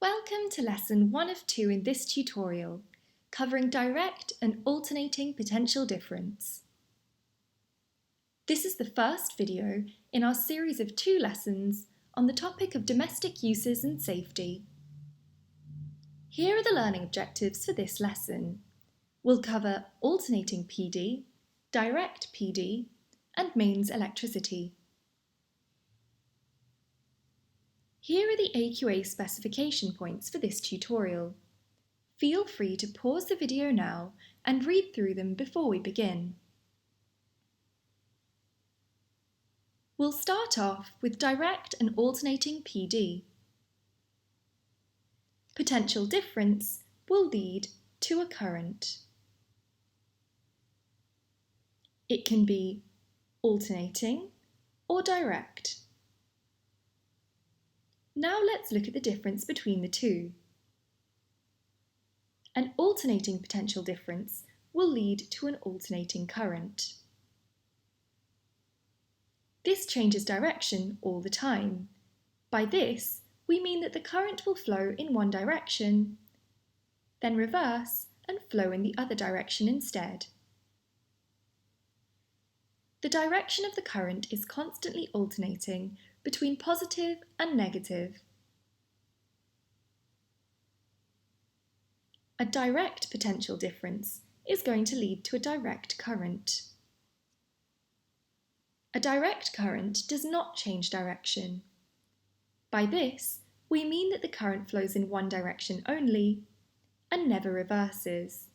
Welcome to lesson 1 of 2 in this tutorial, covering direct and alternating potential difference. This is the first video in our series of 2 lessons on the topic of domestic uses and safety. Here are the learning objectives for this lesson. We'll cover alternating PD, direct PD, and mains electricity. Here are the AQA specification points for this tutorial. Feel free to pause the video now and read through them before we begin. We'll start off with direct and alternating PD. Potential difference will lead to a current. It can be alternating or direct. Now let's look at the difference between the two. An alternating potential difference will lead to an alternating current. This changes direction all the time. By this, we mean that the current will flow in one direction, then reverse and flow in the other direction instead. The direction of the current is constantly alternating between positive and negative. A direct potential difference is going to lead to a direct current. A direct current does not change direction. By this, we mean that the current flows in one direction only and never reverses.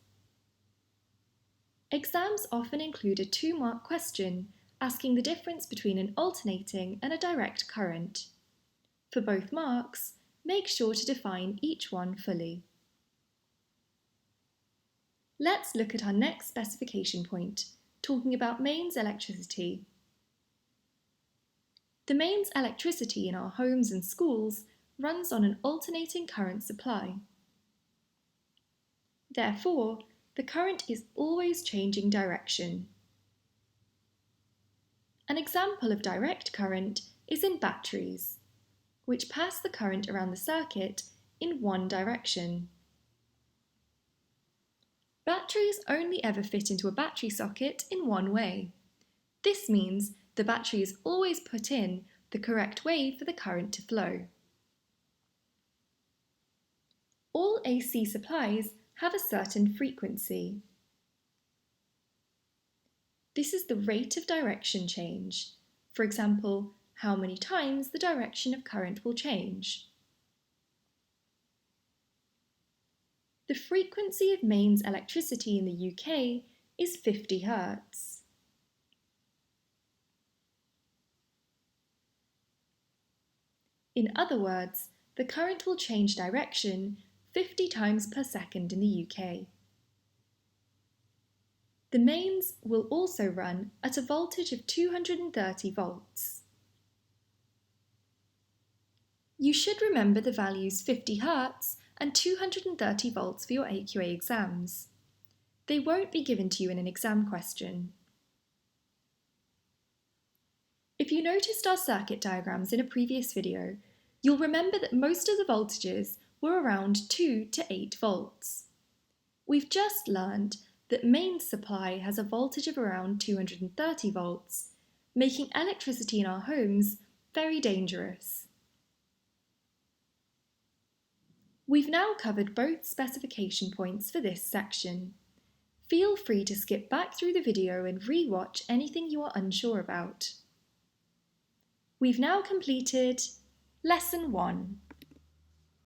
Exams often include a 2-mark question asking the difference between an alternating and a direct current. For both marks, make sure to define each one fully. Let's look at our next specification point, talking about mains electricity. The mains electricity in our homes and schools runs on an alternating current supply. Therefore, the current is always changing direction. An example of direct current is in batteries, which pass the current around the circuit in one direction. Batteries only ever fit into a battery socket in one way. This means the battery is always put in the correct way for the current to flow. All AC supplies have a certain frequency. This is the rate of direction change. For example, how many times the direction of current will change. The frequency of mains electricity in the UK is 50 Hz. In other words, the current will change direction 50 times per second in the UK. The mains will also run at a voltage of 230 volts. You should remember the values 50 Hz and 230 volts for your AQA exams. They won't be given to you in an exam question. If you noticed our circuit diagrams in a previous video, you'll remember that most of the voltages were around 2 to 8 volts. We've just learned that mains supply has a voltage of around 230 volts, making electricity in our homes very dangerous. We've now covered both specification points for this section. Feel free to skip back through the video and re-watch anything you are unsure about. We've now completed Lesson 1.